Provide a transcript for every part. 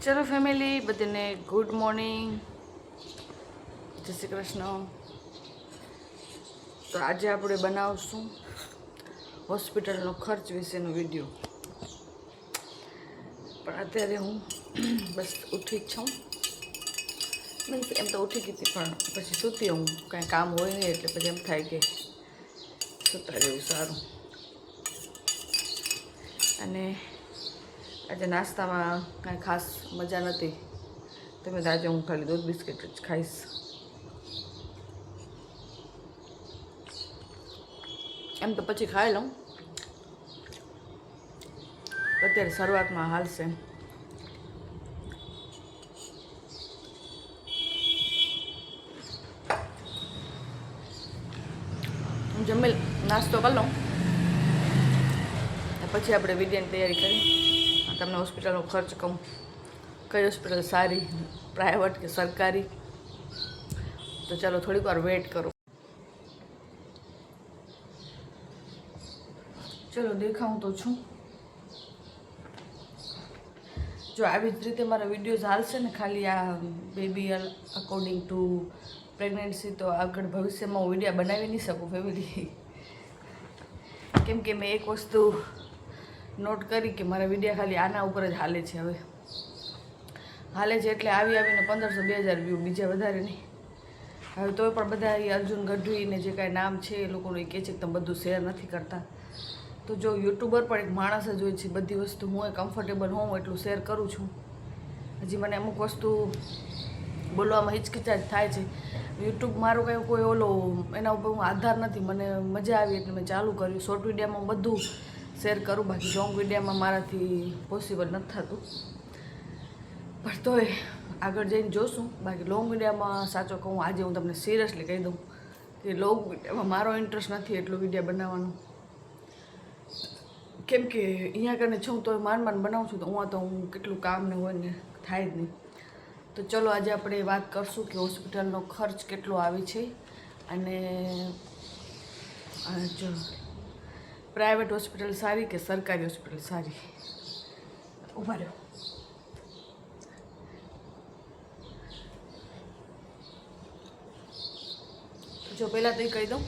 ચલો ફેમિલી બધાને good morning, જય શ્રી કૃષ્ણ. તો આજે આપણે બનાવશું હોસ્પિટલનો ખર્ચ વિશેનો વિડીયો. પણ અત્યારે હું બસ ઉઠી જ છું, મીન્સ એમ તો ઉઠી ગઈ હતી પણ પછી સૂતી હું, કાંઈ કામ હોય નહીં એટલે પછી એમ થાય કે સૂતા રહેવું સારું. અને આજે નાસ્તામાં કાંઈ ખાસ મજા નથી, તમે તો આજે હું ખાલી દૂધ બિસ્કિટ જ ખાઈશ. એમ તો પછી ખાઈ લઉં, અત્યારે શરૂઆતમાં હાલશે. હું જમી નાસ્તો કરી લઉં પછી આપણે વિડીયોની તૈયારી કરી. તમને હોસ્પિટલનો ખર્ચ કહું, કઈ હોસ્પિટલ સારી, પ્રાઇવેટ કે સરકારી. તો ચાલો થોડીક વાર વેઇટ કરો. ચલો દેખાઉં તો છું. જો આવી જ રીતે મારા વિડીયોઝ હાલશે ને ખાલી આ બેબી અકોર્ડિંગ ટુ પ્રેગ્નન્સી, તો આગળ ભવિષ્યમાં હું વિડીયો બનાવી નહીં શકું ફેમિલી. કેમ કે મેં એક વસ્તુ નોટ કરી કે મારા વિડીયો ખાલી આના ઉપર જ હાલે છે. હવે હાલે છે એટલે આવીને 1500-2000 વ્યૂ, બીજા વધારે નહીં. હવે તોય પણ બધા એ અર્જુન ગઢવીને જે કાંઈ નામ છે એ લોકોને કહે છે કે તમે બધું શેર નથી કરતા. તો જો યુટ્યુબર પણ એક માણસ જ હોય છે, બધી વસ્તુ હું કમ્ફર્ટેબલ હોઉં એટલું શેર કરું છું. હજી મને અમુક વસ્તુ બોલવામાં હિચકિચાટ થાય છે. યુટ્યુબ મારો કંઈ કોઈ ઓલો એના ઉપર હું આધાર નથી, મને મજા આવી એટલે મેં ચાલુ કર્યું. શોર્ટ વિડીયોમાં હું બધું શેર કરું, બાકી લોંગ વિડીયોમાં મારાથી પોસિબલ નથી થતું. પણ તોય આગળ જઈને જોશું. બાકી લોંગ વિડીયોમાં સાચો કહું, આજે હું તમને સિરિયસલી કહી દઉં કે લોંગ વિડીયોમાં મારો ઇન્ટરેસ્ટ નથી એટલો વિડીયો બનાવવાનો. કેમ કે અહીંયા કરીને છું તો માંડ બનાવું છું, તો હું કેટલું કામ ને હોય ને થાય જ નહીં. તો ચલો આજે આપણે વાત કરશું કે હોસ્પિટલનો ખર્ચ કેટલો આવે છે, અને જો પ્રાઇવેટ હોસ્પિટલ સારી કે સરકારી હોસ્પિટલ સારી. ઊભા રહ્યો. જો પહેલાં તો એ કહી દઉં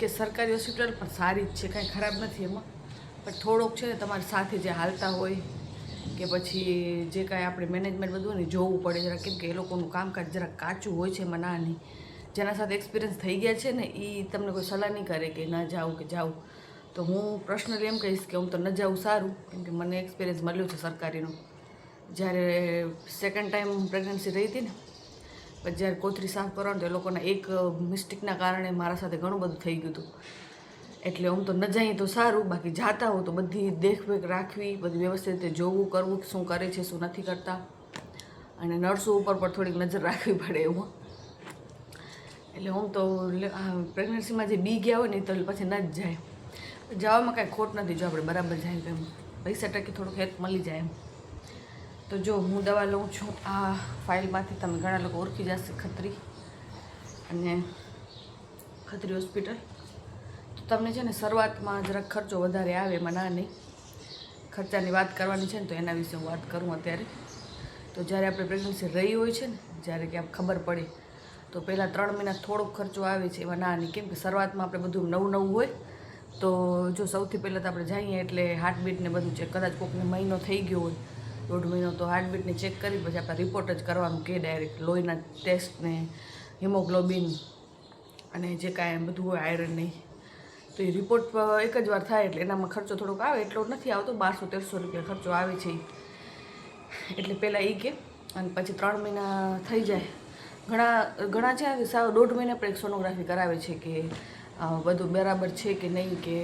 કે સરકારી હોસ્પિટલ પણ સારી જ છે, કાંઈ ખરાબ નથી એમાં. પણ થોડોક છે ને તમારી સાથે જે હાલતા હોય કે પછી જે કાંઈ આપણે મેનેજમેન્ટ બધું ને જોવું પડે જરા, કેમ કે એ લોકોનું કામકાજ જરા કાચું હોય છે. એમાં ના નહીં, જેના સાથે એક્સપિરિયન્સ થઈ ગયા છે ને એ તમને કોઈ સલાહ નહીં કરે કે ના જાઉં કે જાઉં. તો હું પર્સનલી એમ કહીશ કે હું તો ન જાઉં સારું, કેમ કે મને એક્સપિરિયન્સ મળ્યો છે સરકારીનો. જ્યારે સેકન્ડ ટાઈમ પ્રેગ્નન્સી રહી હતી ને, પછી જ્યારે કોથળી સાફ કરવાનું તો એ લોકોના એક મિસ્ટેકના કારણે મારા સાથે ઘણું બધું થઈ ગયું હતું. એટલે હું તો ન જઈએ તો સારું, બાકી જાતા હોઉં તો બધી દેખરેખ રાખવી, બધી વ્યવસ્થિત રીતે જોવું કરવું, શું કરે છે શું નથી કરતા. અને નર્સો ઉપર પણ થોડીક નજર રાખવી પડે એવું. એટલે હું તો પ્રેગ્નન્સીમાં જે બી ગયા હોય ને તો પછી ન જ જાય. જવામાં કાંઈ ખોટ નથી જો આપણે બરાબર જાય તો, એમ પૈસા ટકી થોડુંક હેલ્પ મળી જાય એમ. તો જો હું દવા લઉં છું આ ફાઇલમાંથી, તમે ઘણા લોકો ઓળખી જશે, ખત્રી અને ખત્રી હોસ્પિટલ. તો તમને છે ને શરૂઆતમાં જરાક ખર્ચો વધારે આવે, એમાં ના નહીં. ખર્ચાની વાત કરવાની છે ને તો એના વિશે હું વાત કરું અત્યારે. તો જ્યારે આપણે પ્રેગ્નન્સી રહી હોય છે ને, જ્યારે કે આમ ખબર પડે તો પહેલાં 3 મહિના થોડોક ખર્ચો આવે છે, એમાં ના નહીં. કેમ કે શરૂઆતમાં આપણે બધું નવું હોય. તો જો સૌથી પહેલાં તો આપણે જઈએ એટલે હાર્ટબીટ ને બધું ચેક, કદાચ કોઈકને મહિનો થઈ ગયો હોય, 1.5 મહિનો, તો હાર્ટબીટને ચેક કરી પછી આપણે રિપોર્ટ જ કરવાનું કે ડાયરેક્ટ લોહીના ટેસ્ટ ને હિમોગ્લોબિન અને જે કાંઈ બધું હોય આયરન નહીં. તો એ રિપોર્ટ એક જ વાર થાય એટલે એનામાં ખર્ચો થોડોક આવે, એટલો નથી આવતો. 1200-1300 રૂપિયા ખર્ચો આવે છે. એટલે પહેલાં એ કે, અને પછી 3 મહિના થઈ જાય. ઘણા છે કે સાવ 1.5 મહિના પર એક સોનોગ્રાફી કરાવે છે કે બધું બરાબર છે કે નહીં, કે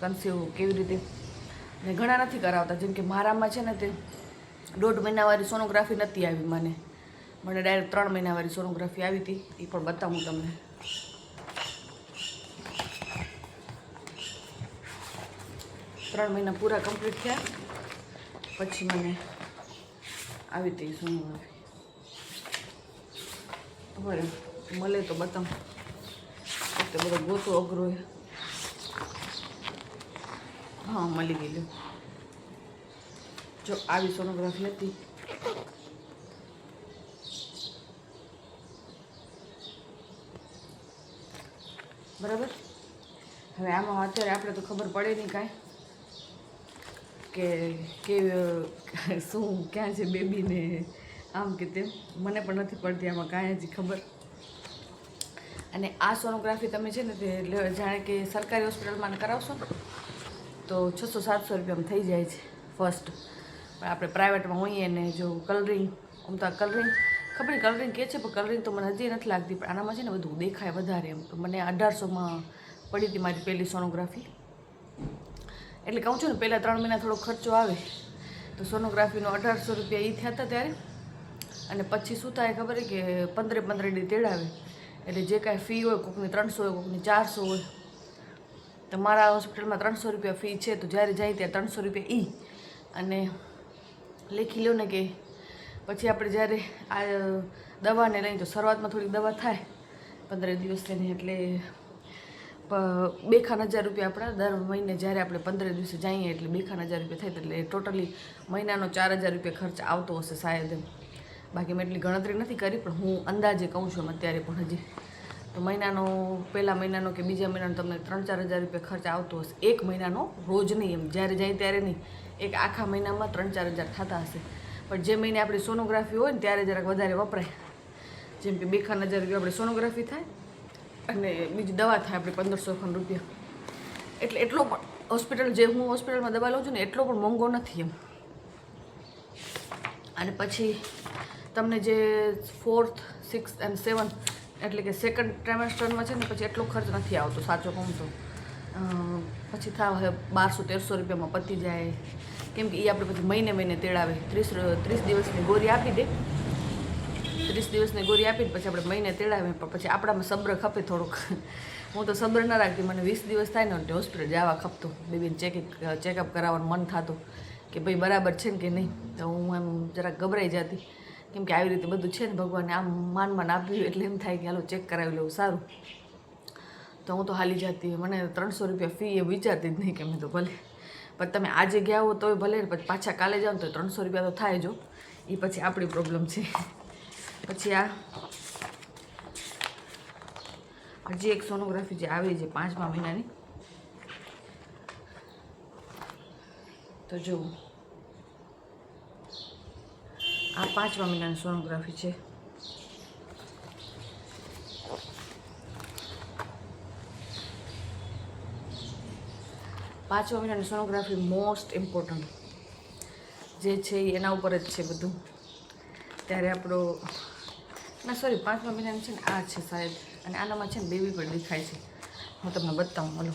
કન્સીવ કેવી રીતે. ને ઘણા નથી કરાવતા, જેમ કે મારામાં છે ને તે 1.5 મહિનાવાળી સોનોગ્રાફી નથી આવી મને ડાયરેક્ટ 3 મહિનાવાળી સોનોગ્રાફી આવી હતી. એ પણ બતાવું તમને. 3 મહિના પૂરા કમ્પ્લીટ થયા પછી મને આવી હતી સોનોગ્રાફી. બરાબર મળે તો બતાવું, એટલે બધો ગોતો અઘરો. હા મળી ગયેલું. જો આવી સોનોગ્રાફી હતી. બરાબર. હવે આમાં અત્યારે આપણે તો ખબર પડે નહીં કાંઈ કે શું ક્યાં છે બેબીને આમ કે તેમ, મને પણ નથી પડતી આમાં કાંઈ હજી ખબર. અને આ સોનોગ્રાફી તમે છે ને તે જાણે કે સરકારી હોસ્પિટલમાં કરાવશો ને તો 600-700 રૂપિયામાં થઈ જાય છે ફર્સ્ટ. પણ આપણે પ્રાઇવેટમાં હોઈએ ને જો કલરિંગ, આમ તો કલરિંગ ખબર કલરિંગ કહે છે પણ કલરિંગ તો મને હજી નથી લાગતી, પણ આનામાં છે ને બધું દેખાય વધારે એમ. તો મને 1800માં પડી હતી મારી પહેલી સોનોગ્રાફી. એટલે કહું છું ને પહેલાં 3 મહિના થોડો ખર્ચો આવે તો સોનોગ્રાફીનો 1800 રૂપિયા એ થયા હતા ત્યારે. અને પછી શું થાય ખબર કે 15 દી તેડાવે એટલે જે કાંઈ ફી હોય કોઈકની 300 હોય કોઈકની 400 હોય. તો મારા હોસ્પિટલમાં 300 રૂપિયા ફી છે. તો જ્યારે જાય ત્યારે 300 રૂપિયા અને લખી લો ને કે પછી આપણે જ્યારે આ દવાને લઈએ તો શરૂઆતમાં થોડીક દવા થાય 15 દિવસ થઈને, એટલે 2,000 રૂપિયા આપણા દર મહિને જ્યારે આપણે 15 દિવસે જઈએ એટલે 2,000 રૂપિયા થાય. એટલે ટોટલી મહિનાનો 4,000 રૂપિયા ખર્ચ આવતો હશે શાયદ એમ. બાકી મેં એટલી ગણતરી નથી કરી, પણ હું અંદાજે કહું છું અત્યારે પણ હજી. તો મહિનાનો પહેલા મહિનાનો કે બીજા મહિનાનો તમને 3-4 હજાર રૂપિયા ખર્ચ આવતો હશે એક મહિનાનો, રોજ નહીં એમ, જ્યારે જાય ત્યારે નહીં, એક આખા મહિનામાં 3-4 હજાર થતા હશે. પણ જે મહિને આપણી સોનોગ્રાફી હોય ને ત્યારે જરાક વધારે વપરાય. જેમ કે 2,000 રૂપિયા આપણે સોનોગ્રાફી થાય અને બીજી દવા થાય આપણે 1,500 રૂપિયા. એટલે એટલો પણ હોસ્પિટલ જે હું હોસ્પિટલમાં દવા લઉં છું ને એટલો પણ મોંઘો નથી એમ. અને પછી તમને જે 4th, 6th અને 7th એટલે કે સેકન્ડ ટ્રાઇમેસ્ટરમાં છે ને પછી એટલો ખર્ચ નથી આવતો સાચો કહું તો. પછી થાવ 1,200-1,300 રૂપિયામાં પતી જાય. કેમ કે એ આપણે પછી મહિને તેડાવે. 30 દિવસની ગોળી આપી દે, 30 દિવસની ગોળી આપીને પછી આપણે મહિને તેડાવે. પણ પછી આપણામાં સબ્ર ખપે થોડુંક. હું તો સબ્ર ન રાખતી, મને 20 દિવસ થાય ને એટલે હોસ્પિટલ જવા ખપતું. બેબીને ચેકઅપ કરાવવાનું મન થતું કે ભાઈ બરાબર છે ને કે નહીં. તો હું એમ જરાક ગભરાઈ જતી, કેમ કે આવી રીતે બધું છે ને ભગવાને આમ માન આપ્યું એટલે એમ થાય કે હાલો ચેક કરાવી લેવું સારું. તો હું તો હાલી જતી. મને 300 રૂપિયા ફી એ વિચારતી જ નહીં કે મેં તો ભલે, પણ તમે આજે ગયા હો તોય ભલે, પછી પાછા કાલે જાઓ ને તો 300 રૂપિયા તો થાય જો. એ પછી આપણી પ્રોબ્લેમ છે. પછી આ હજી એક સોનોગ્રાફી જે આવી છે 5મા મહિનાની, તો જો આ 5મા મહિનાની સોનોગ્રાફી છે. પાંચમા મહિનાની સોનોગ્રાફી મોસ્ટ ઇમ્પોર્ટન્ટ જે છે એના ઉપર જ છે બધું. ત્યારે આપણો ના સોરી 5મા મહિનાની છે ને આ છે શાયદ, અને આનામાં છે ને બેબી પણ દેખાય છે. હું તમને બતાવું, બોલો.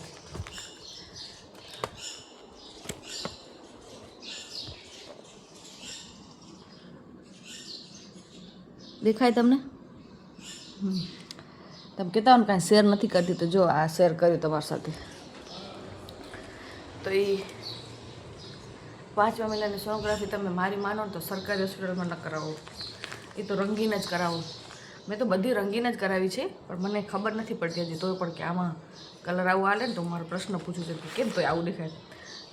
દેખાય તમને? તમે કહેતા હો ને કાંઈ શેર નથી કરતી, તો જો આ શેર કર્યું તમારી સાથે. તો એ 5મા મહિનાની સોનોગ્રાફી તમે મારી માનો તો સરકારી હોસ્પિટલમાં ન કરાવો, એ તો રંગીન જ કરાવો. મેં તો બધી રંગીન જ કરાવી છે, પણ મને ખબર નથી પડતી હજી તોય પણ કે આમાં કલર આવું હાલે ને તો મારો પ્રશ્ન પૂછું છું કે કેમ તોય આવું દેખાય.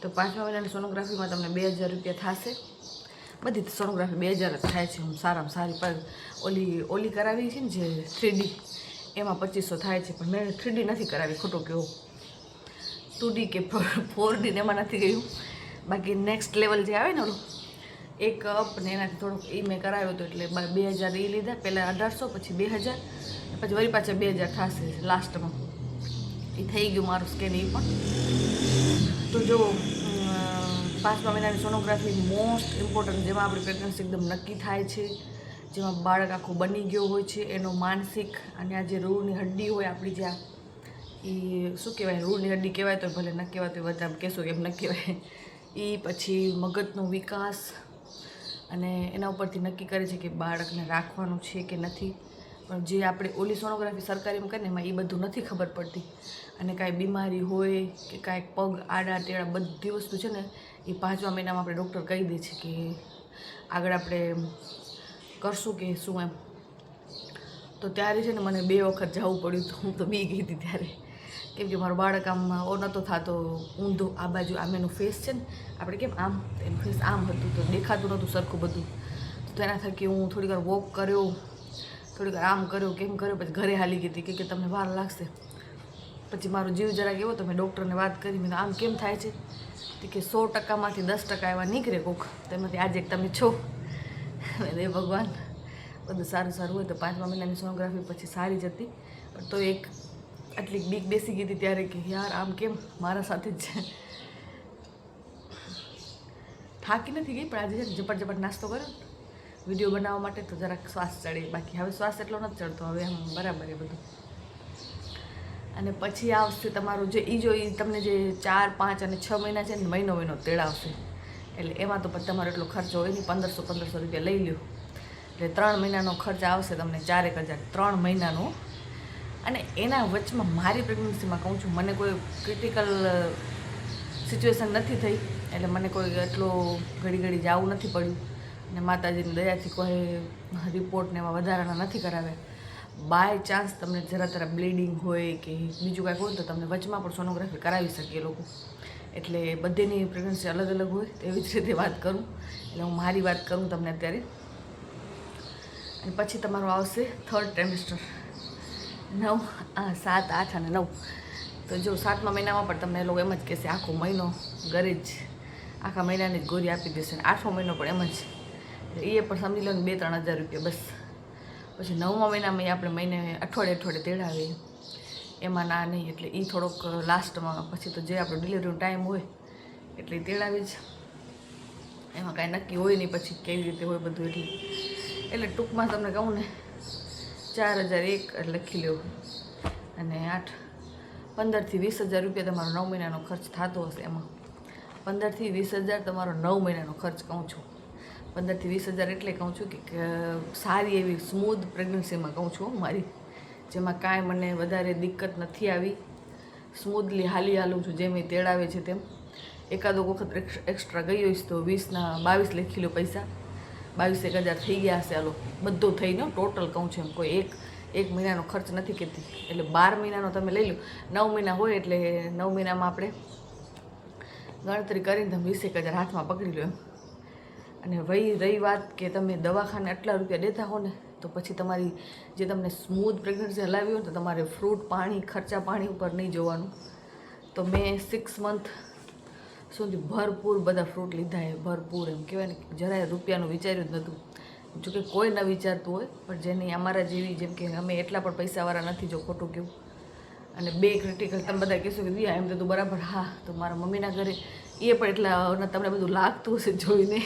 તો 5મા મહિનાની સોનોગ્રાફીમાં તમને 2,000 રૂપિયા થશે. બધી સોનોગ્રાફી 2,000 જ થાય છે. હું સારામાં સારી પર ઓલી કરાવી છે ને જે 3D, એમાં 2500 થાય છે. પણ મેં 3D નથી કરાવી, ખોટો કેવો. 2D કે 4D એમાં નથી ગયું. બાકી નેક્સ્ટ લેવલ જે આવે ને ઓલું એક અપ ને એનાથી થોડુંક એ મેં કરાવ્યો હતો. એટલે 2,000 એ લીધા, પહેલાં 1,800, પછી 2,000, પછી વળી પાછા 2,000 થશે લાસ્ટમાં. એ થઈ ગયું મારું સ્કેન. એ પણ તો જો 5મા મહિનાની સોનોગ્રાફી મોસ્ટ ઇમ્પોર્ટન્ટ, જેમાં આપણી પ્રેગ્નન્સી એકદમ નક્કી થાય છે, જેમાં બાળક આખું બની ગયો હોય છે, એનો માનસિક અને આ જે રૂળની હડ્ડી હોય આપણી, જ્યાં એ શું કહેવાય, રૂળની હડ્ડી કહેવાય તો ભલે, ન કહેવાય તો બધા કહેશો એમ ન કહેવાય. એ પછી મગજનો વિકાસ, અને એના ઉપરથી નક્કી કરે છે કે બાળકને રાખવાનું છે કે નથી. પણ જે આપણે ઓલી સોનોગ્રાફી સરકારીમાં કરીને એમાં એ બધું નથી ખબર પડતી. અને કાંઈ બીમારી હોય કે કાંઈક પગ આડા ટેડા બધી વસ્તુ છે ને એ 5મા મહિનામાં આપણે ડૉક્ટર કહી દે છે કે આગળ આપણે કરશું કે શું એમ. તો ત્યારે છે ને મને 2 વખત જવું પડ્યું હતું. હું તો બી ગઈ હતી ત્યારે, કેમ કે મારું બાળક આમ નહોતો થતો ઊંધો આ બાજુ આમ એનું ફેસ છે ને આપણે કેમ આમ એનું ફેસ આમ હતું તો દેખાતું નહોતું સરખું બધું. તો એના થકી હું થોડીક વાર વોક કર્યો, થોડીક વાર આમ કર્યો કેમ કર્યો, પછી ઘરે હાલી ગઈ હતી કે તમને વાર લાગશે. પછી મારો જીવ જરાક એવો તો મેં ડૉક્ટરને વાત કરી, મેં આમ કેમ થાય છે કે 100%માંથી 10% એવા નીકળે કોક, તેમાંથી આજે તમે છો. એ ભગવાન બધું સારું સારું હોય. તો 5મા મહિનાની સોનોગ્રાફી પછી સારી જ હતી, પણ તો એક આટલી બીક બેસી ગઈ હતી ત્યારે કે યાર આમ કેમ મારા સાથે જ છે. થાકી નથી ગઈ, પણ આજે છે ઝપટ નાસ્તો કર્યો વિડીયો બનાવવા માટે, તો જરાક શ્વાસ ચડે. બાકી હવે શ્વાસ એટલો નથી ચડતો, હવે આમ બરાબર એ બધું. અને પછી આવશે તમારું જે એ તમને જે 4, 5 અને 6 મહિના છે ને મહિનો તેડાવશે. એટલે એમાં તો પછી તમારો એટલો ખર્ચો હોય નહીં, 1500 રૂપિયા લઈ લ્યો એટલે 3 મહિનાનો ખર્ચ આવશે તમને 4,000 3 મહિનાનો. અને એના વચમાં મારી પ્રેગ્નન્સીમાં કહું છું, મને કોઈ ક્રિટિકલ સિચ્યુએશન નથી થઈ, એટલે મને કોઈ એટલો ઘડી જવું નથી પડ્યું. અને માતાજીની દયાથી કોઈ રિપોર્ટને એમાં વધારાના નથી કરાવ્યા. બાય ચાન્સ તમને જરા બ્લીડિંગ હોય કે બીજું કાંઈક હોય તો તમને વચમાં પણ સોનોગ્રાફી કરાવી શકીએ લોકો. એટલે બધીની પ્રેગ્નન્સી અલગ અલગ હોય, એવી જ રીતે વાત કરું. એટલે હું મારી વાત કરું તમને અત્યારે. અને પછી તમારું આવશે 3rd ટ્રાઇમેસ્ટર, 9, 7, 8 અને 9. તો જો 7મા મહિનામાં પણ તમને એ લોકો એમ જ કહેશે આખો મહિનો ઘરે જ આખા મહિનાની જ ગોળી આપી દેશે. 8મો મહિનો પણ એમ જ, એ પણ સમજી લો ને 2-3 હજાર રૂપિયા બસ. પછી 9મા મહિનામાં આપણે મહિને અઠવાડિયે તેડાવીએ, એમાં ના નહીં. એટલે એ થોડોક લાસ્ટમાં પછી તો જે આપણો ડિલિવરીનો ટાઈમ હોય એટલે તેડાવી જ, એમાં કાંઈ નક્કી હોય નહીં પછી કેવી રીતે હોય બધું. એટલે ટૂંકમાં તમને કહું ને 4,001 લખી લો, અને 15થી 20,000 રૂપિયા તમારો 9 મહિનાનો ખર્ચ થતો હશે. એમાં 15થી 20,000 તમારો 9 મહિનાનો ખર્ચ કહું છું. 15થી 20,000 એટલે કહું છું કે સારી એવી સ્મૂધ પ્રેગ્નન્સીમાં કહું છું મારી, જેમાં કાંઈ મને વધારે દિક્કત નથી આવી. સ્મૂધલી હાલું છું, જેમ એ તેડાવે છે તેમ. એકાદો વખત એક્સ્ટ્રા ગઈ હોઈશ તો 20ના 22 લખી લો પૈસા, 22,000 થઈ ગયા હશે. હાલો બધું થઈને ટોટલ કહું છું, એમ કોઈ એક મહિનાનો ખર્ચ નથી કહેતી. એટલે 12 મહિનાનો તમે લઈ લો, 9 મહિના હોય એટલે 9 મહિનામાં આપણે ગણતરી કરીને તમે 20,000 હાથમાં પકડી લો એમ. અને રહી વાત કે તમે દવાખાને આટલા રૂપિયા દેતા હો ને, તો પછી તમારી જે તમને સ્મૂધ પ્રેગ્નન્સી હલાવી હોય તો તમારે ફ્રૂટ ખર્ચા પાણી ઉપર નહીં જોવાનું. તો મેં 6 મંથ સુધી ભરપૂર બધા ફ્રૂટ લીધા એ ભરપૂર, એમ કહેવાય ને જરાય રૂપિયાનું વિચાર્યું જ નહોતું. જોકે કોઈ ન વિચારતું હોય, પણ જેની અમારા જેવી, જેમ કે અમે એટલા પણ પૈસાવાળા નથી, જો ખોટું કહું. અને 2 ક્રિટિકલ તમે બધા કહેશો કે દિયા એમ તો તું બરાબર. હા, તો મારા મમ્મીના ઘરે એ પણ એટલા તમને બધું લાગતું હશે જોઈને,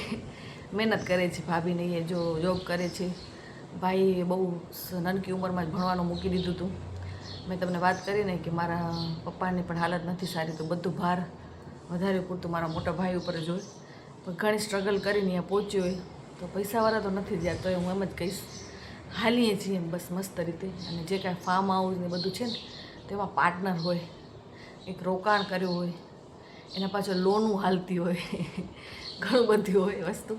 મહેનત કરે છે. ભાભીને એ જો જોબ કરે છે, ભાઈ બહુ નાનકી ઉંમરમાં જ ભણવાનું મૂકી દીધું હતું. મેં તમને વાત કરીને કે મારા પપ્પાની પણ હાલત નથી સારી, તો બધું ભાર વધારે પૂરતું મારા મોટા ભાઈ ઉપર જ હોય. પણ ઘણી સ્ટ્રગલ કરીને અહીંયા પહોંચ્યો હોય. તો પૈસાવાળા તો નથી જ્યાં, તો હું એમ જ કહીશ હાલીએ છીએ એમ બસ મસ્ત રીતે. અને જે કાંઈ ફાર્મ હાઉસ ને બધું છે ને તેમાં પાર્ટનર હોય, એક રોકાણ કર્યું હોય, એના પાછળ લોનું હાલતી હોય, ઘણું બધું હોય વસ્તુ.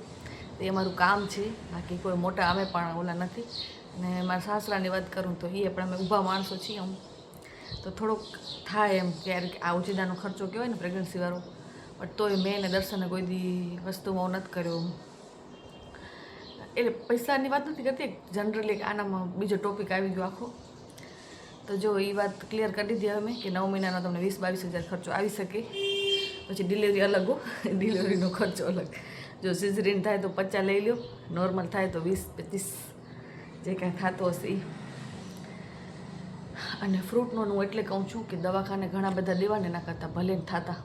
તો એ મારું કામ છે, બાકી કોઈ મોટા અમે પણ ઓલા નથી. અને મારા સાસરાની વાત કરું તો એ પણ અમે ઊભા માણસો છીએ. તો થોડોક થાય એમ ક્યારેક આ ઉછીદાનો ખર્ચો કહેવાય ને પ્રેગ્નન્સીવાળો, પણ તોય મેં એને દર્શને કોઈ દી વસ્તુમાં નથી કર્યો. એટલે પૈસાની વાત નથી કરતી, જનરલી આનામાં બીજો ટોપિક આવી ગયો આખો. તો જો એ વાત ક્લિયર કરી દીધી હવે મેં કે 9 મહિનાનો તમને 20-22,000 ખર્ચો આવી શકે. પછી ડિલિવરી અલગ હો, ડિલિવરીનો ખર્ચો અલગ. જો સિઝરીન થાય તો 50 લઈ લો, નોર્મલ થાય તો 20-25 જે કાંઈ થતું હશે એ. અને ફ્રૂટનું હું એટલે કહું છું કે દવાખાને ઘણા બધા દેવાને એના કરતાં ભલે થતા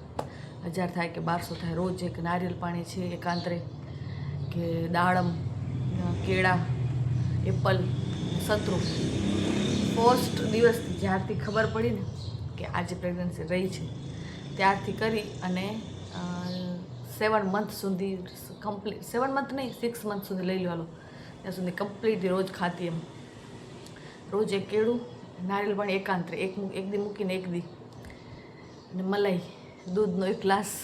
1000 થાય કે 1200 થાય, રોજ એક નારિયેળ પાણી છે એકાંતરે, કે દાડમ, કેળા, એપલ, સંતરું. ફર્સ્ટ દિવસથી જ્યારથી ખબર પડી ને કે આજે પ્રેગ્નન્સી રહી છે ત્યારથી કરી અને 7 મંથ સુધી કમ્પ્લીટ, 7 મંથ નહીં 6 મંથ સુધી લઈ લો હાલો, ત્યાં સુધી કમ્પ્લીટલી રોજ ખાતી એમ. રોજ એક કેળું, નારિયેળ પાણી એકાંતરે, એક દી મૂકીને એક દી, અને મલાઈ, દૂધનો 1 ગ્લાસ.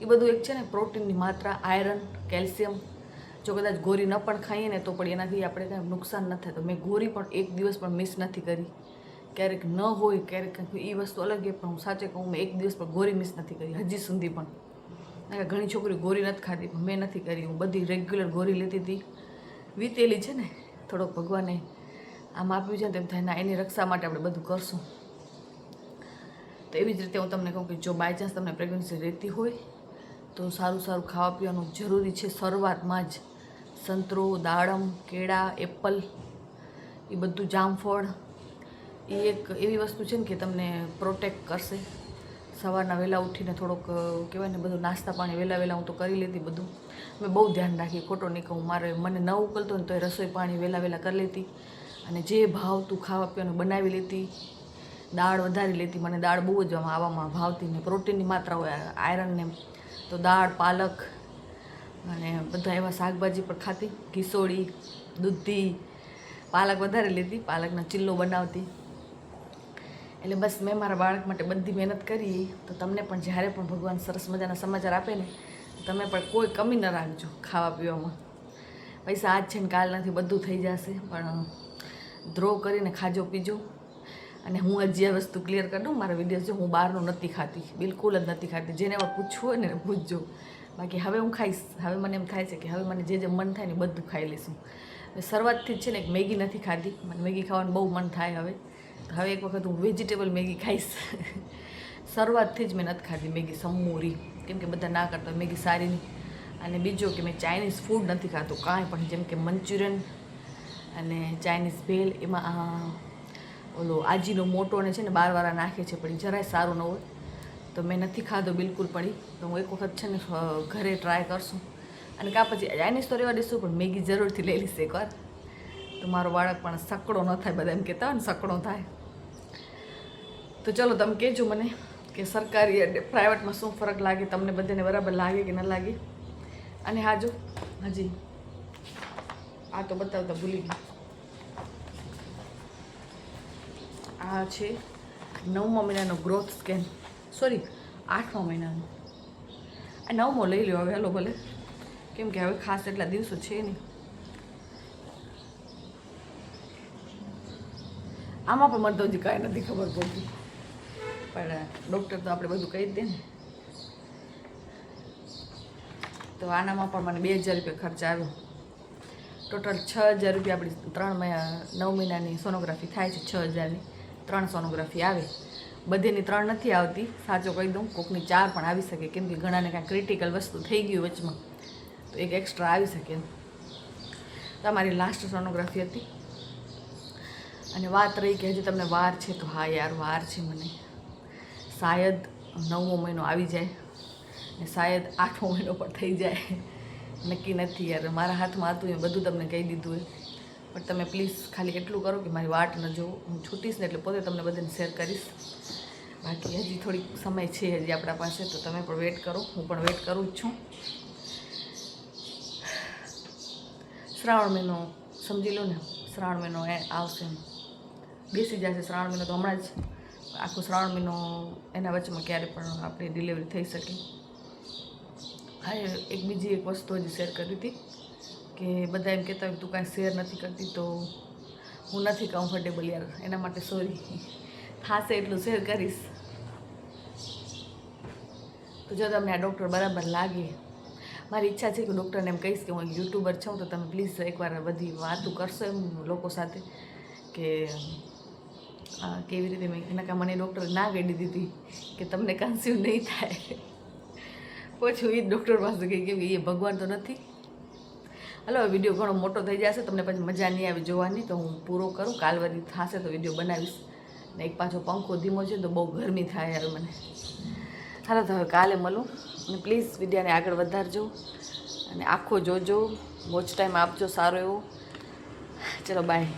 એ બધું એક છે ને પ્રોટીનની માત્રા, આયરન, કેલ્શિયમ. જો કદાચ ગોળી ન પણ ખાઈએ ને તો પણ એનાથી આપણે કાંઈ નુકસાન ન થાય. તો મેં ગોળી પણ એક દિવસ પણ મિસ નથી કરી, ક્યારેક ન હોય, ક્યારેક એ વસ્તુ અલગ છે. પણ હું સાચે કહું, મેં એક દિવસ પણ ગોરી મિસ નથી કરી હજી સુધી પણ. ઘણી છોકરીઓ ગોરી નથી ખાતી, પણ મેં નથી કરી. હું બધી રેગ્યુલર ગોરી લેતી હતી. વીતેલી છે ને, થોડોક ભગવાને આમ આપ્યું છે ને, તેમ થાય ના એની રક્ષા માટે આપણે બધું કરશું. તો એવી જ રીતે હું તમને કહું કે જો બાય ચાન્સ તમને પ્રેગ્નન્સી રહેતી હોય તો સારું સારું ખાવા પીવાનું જરૂરી છે. શરૂઆતમાં જ સંતરો, દાડમ, કેળા, એપલ, એ બધું, જામફળ, એ એક એવી વસ્તુ છે ને કે તમને પ્રોટેક્ટ કરશે. સવારના વહેલા ઉઠીને થોડોક કહેવાય ને બધું નાસ્તા પાણી વહેલા હું તો કરી લેતી બધું. મેં બહુ ધ્યાન રાખી, ખોટો નહીં કહું. મને ન ઉકલતો ને તો એ રસોઈ પાણી વહેલા કરી લેતી. અને જે ભાવતું ખાવા પીવાનું બનાવી લેતી. દાળ વધારી લેતી. મને દાળ બહુ જ આવામાં ભાવતી ને પ્રોટીનની માત્રા હોય, આયરનને. તો દાળ, પાલક અને બધા એવા શાકભાજી પણ ખાતી. ઘીસોળી, દૂધી, પાલક વધારે લેતી. પાલકનો ચીલ્લો બનાવતી. એટલે બસ મેં મારા બાળક માટે બધી મહેનત કરી. તો તમને પણ જ્યારે પણ ભગવાન સરસ મજાના સમાચાર આપે ને, તમે પણ કોઈ કમી ન રાખજો ખાવા પીવામાં. પૈસા આજ છે ને કાલ નથી, બધું થઈ જશે. પણ ધ્રો કરીને ખાજો પીજો. અને હું હજી આ વસ્તુ ક્લિયર કરી દઉં, મારા વિડીયોઝ જો, હું બહારનું નથી ખાતી, બિલકુલ જ નથી ખાતી. જેને હવે પૂછવું હોય ને પૂછજો. બાકી હવે હું ખાઈશ. હવે મને એમ થાય છે કે હવે મને જે મન થાય ને બધું ખાઈ લઈશું. શરૂઆતથી જ છે ને એક મેગી નથી ખાધી. મને મેગી ખાવાનું બહુ મન થાય હવે. હવે એક વખત હું વેજીટેબલ મેગી ખાઈશ. શરૂઆતથી જ મેં નથી ખાધી મેગી સમૂરી, કેમ કે બધા ના કરતા મેગી સારી નહીં. અને બીજો કે મેં ચાઇનીઝ ફૂડ નથી ખાતું કાંઈ પણ, જેમ કે મંચુરિયન અને ચાઇનીઝ ભેલ, એમાં ઓલો આજીનો મોટો ને છે ને બારવાળા નાખે છે, પણ એ જરાય સારું ન હોય. તો મેં નથી ખાધો બિલકુલ પણ. તો હું એક વખત છે ને ઘરે ટ્રાય કરશું. અને કાં પછી ચાઇનીઝ તો રહેવા દઈશું, પણ મેગી જરૂરથી લઈ લઈશ એકવાર. તો મારો બાળક પણ સકડો ન થાય. બધા એમ કહેતા હોય ને સકડો થાય. તો ચલો તમે કહેજો મને કે સરકારી અને પ્રાઇવેટમાં શું ફરક લાગે, તમને બધાને બરાબર લાગે કે ન લાગે. અને હા જો હજી આ તો બતાવતા ભૂલી ગઈ. આ છે 9મા મહિનાનો ગ્રોથ સ્કેન, સોરી 8મા મહિનાનો. આ 9મો લઈ લ્યો હવે, હાલો ભલે, કેમ કે હવે ખાસ એટલા દિવસો છે નહીં. આમાં પણ મને તો હજી કાંઈ નથી ખબર પડતી, પણ ડૉક્ટર તો આપણે બધું કહી જ દે ને. તો આનામાં પણ મને 2000 રૂપિયા ખર્ચ આવ્યો. ટોટલ 6000 રૂપિયા આપણી 9 મહિનાની સોનોગ્રાફી થાય છે. 6000ની 3 સોનોગ્રાફી આવે. બધીની 3 નથી આવતી, સાચો કહી દઉં. કોકની 4 પણ આવી શકે, કેમ કે ઘણાને કાંઈ ક્રિટિકલ વસ્તુ થઈ ગયું વચમાં, તો એક એક્સ્ટ્રા આવી શકે. તમારી લાસ્ટ સોનોગ્રાફી હતી. અને વાત રહી કે હજી તમને વાર છે, તો હા યાર વાર છે. મને શાયદ 9મો મહિનો આવી જાય ને શાયદ 8મો મહિનો પણ થઈ જાય, નક્કી નથી યાર. મારા હાથમાં હતું એ બધું તમને કહી દીધું હોય. પણ તમે પ્લીઝ ખાલી એટલું કરો કે મારી વાટ ન જોવો. હું છૂટીશ ને એટલે પોતે તમને બધાને શેર કરીશ. બાકી હજી થોડીક સમય છે હજી આપણા પાસે, તો તમે પણ વેઇટ કરો. હું પણ વેઇટ કરું જ છું. શ્રાવણ મહિનો સમજી લો ને, શ્રાવણ મહિનો આવશે, બેસી જશે શ્રાવણ મહિનો. તો હમણાં જ આખો શ્રાવણ મહિનો, એના વચમાં ક્યારે પણ આપણી ડિલિવરી થઈ શકે. હા, એક બીજી એક વસ્તુ હજી શેર કરી હતી કે બધા એમ કહેતા હોય તું કાંઈ શેર નથી કરતી, તો હું નથી કમ્ફર્ટેબલ યાર, એના માટે સોરી. થશે એટલું શેર કરીશ. તો જો તમને આ ડૉક્ટર બરાબર લાગે, મારી ઈચ્છા છે કે ડૉક્ટરને એમ કહીશ કે હું યુટ્યુબર છું, તો તમે પ્લીઝ એકવાર બધી વાતો કરશો એમ લોકો સાથે કે કેવી રીતે. મેં એના કાં મને ડૉક્ટરે ના કહી દીધી કે તમને કન્સીવ નહીં થાય. પછી હું એ ડૉક્ટર પાસે ગઈ, કેમ કે એ ભગવાન તો નથી. હલો, વિડીયો ઘણો મોટો થઈ જશે, તમને પછી મજા નહીં આવે જોવાની, તો હું પૂરો કરું. કાલ વળી થશે તો વિડીયો બનાવીશ. ને એક પાછો પંખો ધીમો છે તો બહુ ગરમી થાય હવે મને. હાલો તો હવે કાલે મળું. અને પ્લીઝ વિડીયોને આગળ વધારજો અને આખો જોજો, વોચ ટાઈમ આપજો સારો એવો. ચલો બાય.